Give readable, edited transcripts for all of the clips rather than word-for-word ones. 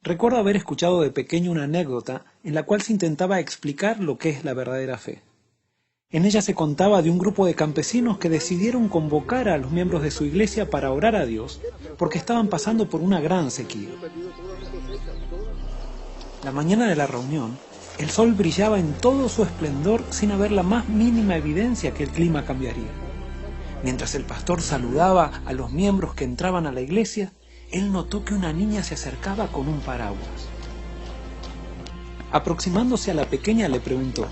Recuerdo haber escuchado de pequeño una anécdota en la cual se intentaba explicar lo que es la verdadera fe. En ella se contaba de un grupo de campesinos que decidieron convocar a los miembros de su iglesia para orar a Dios porque estaban pasando por una gran sequía. La mañana de la reunión, el sol brillaba en todo su esplendor sin haber la más mínima evidencia que el clima cambiaría. Mientras el pastor saludaba a los miembros que entraban a la iglesia, él notó que una niña se acercaba con un paraguas. Aproximándose a la pequeña le preguntó: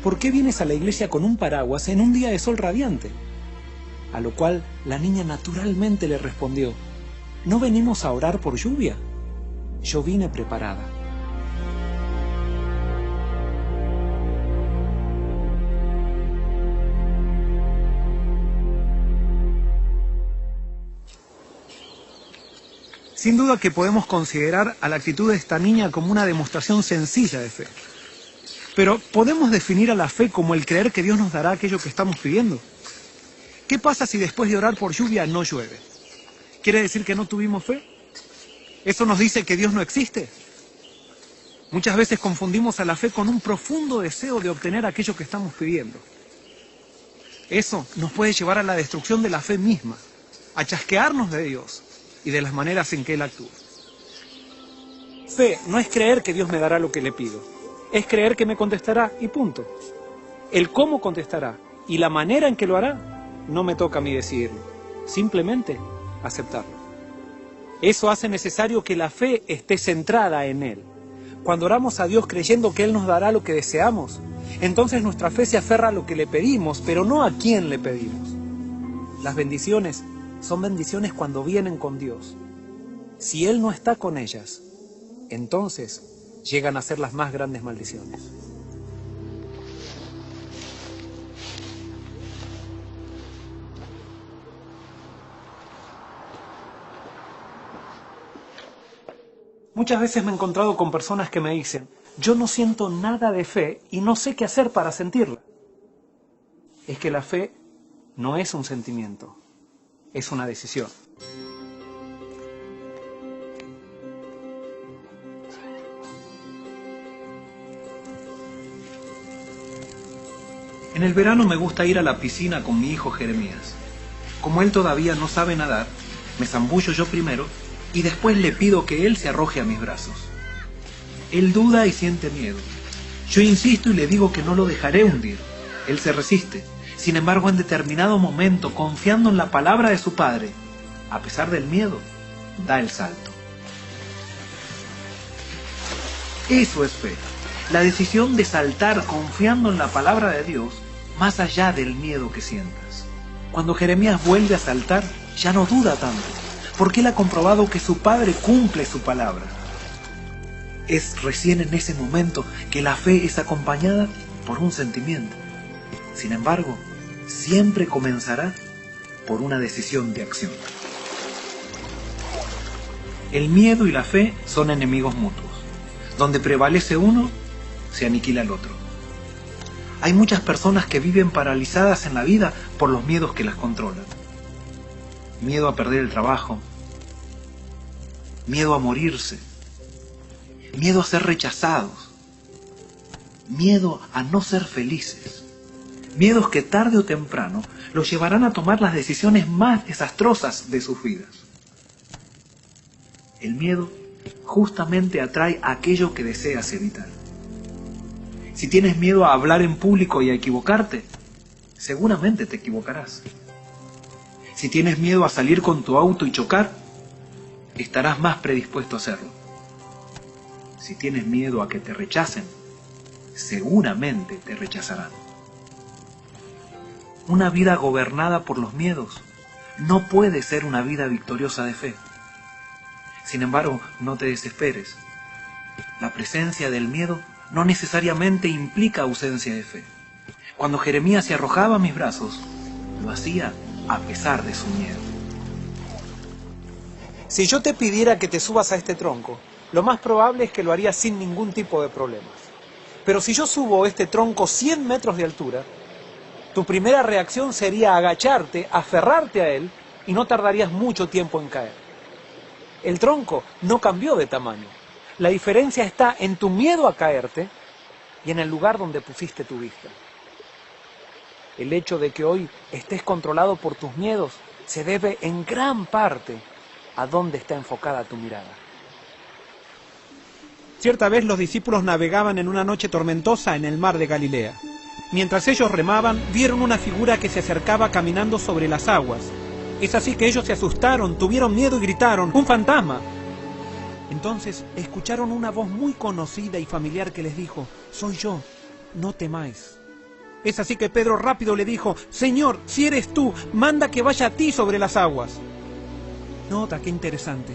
¿por qué vienes a la iglesia con un paraguas en un día de sol radiante? A lo cual la niña naturalmente le respondió: ¿no venimos a orar por lluvia? Yo vine preparada. Sin duda que podemos considerar a la actitud de esta niña como una demostración sencilla de fe. Pero ¿podemos definir a la fe como el creer que Dios nos dará aquello que estamos pidiendo? ¿Qué pasa si después de orar por lluvia no llueve? ¿Quiere decir que no tuvimos fe? ¿Eso nos dice que Dios no existe? Muchas veces confundimos a la fe con un profundo deseo de obtener aquello que estamos pidiendo. Eso nos puede llevar a la destrucción de la fe misma, a chasquearnos de Dios y de las maneras en que Él actúa. Fe no es creer que Dios me dará lo que le pido, es creer que me contestará y punto. El cómo contestará y la manera en que lo hará no me toca a mí decidirlo, simplemente aceptarlo. Eso hace necesario que la fe esté centrada en Él. Cuando oramos a Dios creyendo que Él nos dará lo que deseamos, entonces nuestra fe se aferra a lo que le pedimos, pero no a quién le pedimos. Las bendiciones son bendiciones cuando vienen con Dios. Si Él no está con ellas, entonces llegan a ser las más grandes maldiciones. Muchas veces me he encontrado con personas que me dicen: yo no siento nada de fe y no sé qué hacer para sentirla. Es que la fe no es un sentimiento, es una decisión. En el verano me gusta ir a la piscina con mi hijo Jeremías. Como él todavía no sabe nadar, me zambullo yo primero y después le pido que él se arroje a mis brazos. Él duda y siente miedo. Yo insisto y le digo que no lo dejaré hundir. Él se resiste. Sin embargo, en determinado momento, confiando en la palabra de su padre, a pesar del miedo, da el salto. Eso es fe. La decisión de saltar confiando en la palabra de Dios, más allá del miedo que sientas. Cuando Jeremías vuelve a saltar, ya no duda tanto, porque él ha comprobado que su padre cumple su palabra. Es recién en ese momento que la fe es acompañada por un sentimiento. Sin embargo, siempre comenzará por una decisión de acción. El miedo y la fe son enemigos mutuos. Donde prevalece uno, se aniquila el otro. Hay muchas personas que viven paralizadas en la vida por los miedos que las controlan. Miedo a perder el trabajo, miedo a morirse, miedo a ser rechazados, miedo a no ser felices, miedos que tarde o temprano los llevarán a tomar las decisiones más desastrosas de sus vidas. El miedo justamente atrae aquello que deseas evitar. Si tienes miedo a hablar en público y a equivocarte, seguramente te equivocarás. Si tienes miedo a salir con tu auto y chocar, estarás más predispuesto a hacerlo. Si tienes miedo a que te rechacen, seguramente te rechazarán. Una vida gobernada por los miedos no puede ser una vida victoriosa de fe. Sin embargo, no te desesperes. La presencia del miedo no necesariamente implica ausencia de fe. Cuando Jeremías se arrojaba a mis brazos, lo hacía a pesar de su miedo. Si yo te pidiera que te subas a este tronco, lo más probable es que lo harías sin ningún tipo de problemas. Pero si yo subo este tronco 100 metros de altura, tu primera reacción sería agacharte, aferrarte a él y no tardarías mucho tiempo en caer. El tronco no cambió de tamaño, La diferencia está en tu miedo a caerte y en el lugar donde pusiste tu vista. El hecho de que hoy estés controlado por tus miedos se debe en gran parte a dónde está enfocada tu mirada. Cierta vez los discípulos navegaban en una noche tormentosa en el mar de Galilea. Mientras ellos remaban, vieron una figura que se acercaba caminando sobre las aguas. Es así que ellos se asustaron, tuvieron miedo y gritaron: ¡un fantasma! Entonces escucharon una voz muy conocida y familiar que les dijo: soy yo, no temáis. Es así que Pedro rápido le dijo: Señor, si eres tú, manda que vaya a ti sobre las aguas. Nota qué interesante.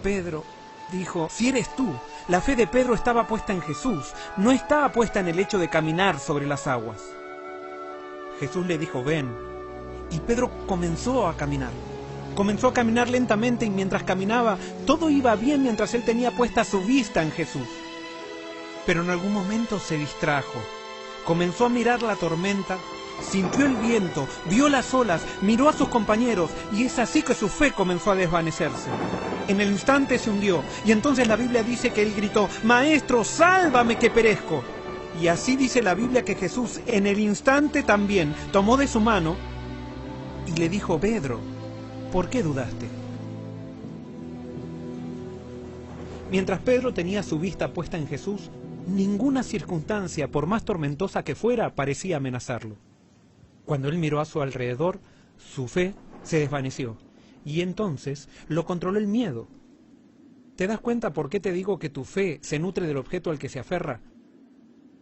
Pedro dijo: si eres tú. La fe de Pedro estaba puesta en Jesús, no estaba puesta en el hecho de caminar sobre las aguas. Jesús le dijo: ven. Y Pedro comenzó a caminar. Comenzó a caminar lentamente y mientras caminaba, todo iba bien mientras él tenía puesta su vista en Jesús. Pero en algún momento se distrajo. Comenzó a mirar la tormenta, sintió el viento, vio las olas, miró a sus compañeros y es así que su fe comenzó a desvanecerse. En el instante se hundió y entonces la Biblia dice que él gritó: Maestro, sálvame que perezco. Y así dice la Biblia que Jesús en el instante también tomó de su mano y le dijo: Pedro, ¿por qué dudaste? Mientras Pedro tenía su vista puesta en Jesús, ninguna circunstancia, por más tormentosa que fuera, parecía amenazarlo. Cuando él miró a su alrededor, su fe se desvaneció, y entonces lo controló el miedo. ¿Te das cuenta por qué te digo que tu fe se nutre del objeto al que se aferra?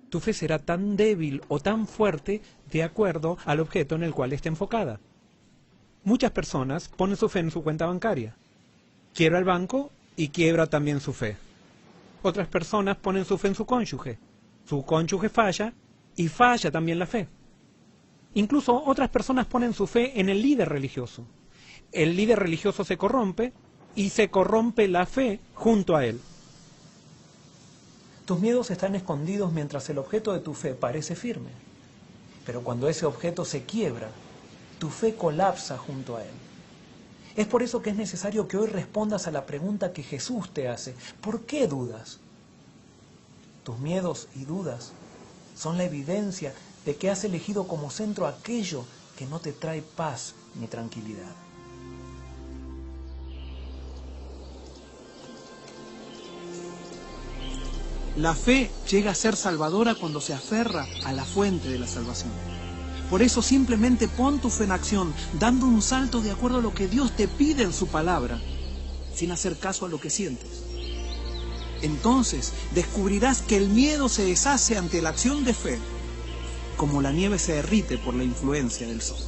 Tu fe será tan débil o tan fuerte de acuerdo al objeto en el cual esté enfocada. Muchas personas ponen su fe en su cuenta bancaria. Quiebra el banco y quiebra también su fe. Otras personas ponen su fe en su cónyuge. Su cónyuge falla y falla también la fe. Incluso otras personas ponen su fe en el líder religioso. El líder religioso se corrompe y se corrompe la fe junto a él. Tus miedos están escondidos mientras el objeto de tu fe parece firme. Pero cuando ese objeto se quiebra, tu fe colapsa junto a él. Es por eso que es necesario que hoy respondas a la pregunta que Jesús te hace: ¿por qué dudas? Tus miedos y dudas son la evidencia de que has elegido como centro aquello que no te trae paz ni tranquilidad. La fe llega a ser salvadora cuando se aferra a la fuente de la salvación. Por eso simplemente pon tu fe en acción, dando un salto de acuerdo a lo que Dios te pide en su palabra, sin hacer caso a lo que sientes. Entonces descubrirás que el miedo se deshace ante la acción de fe, como la nieve se derrite por la influencia del sol.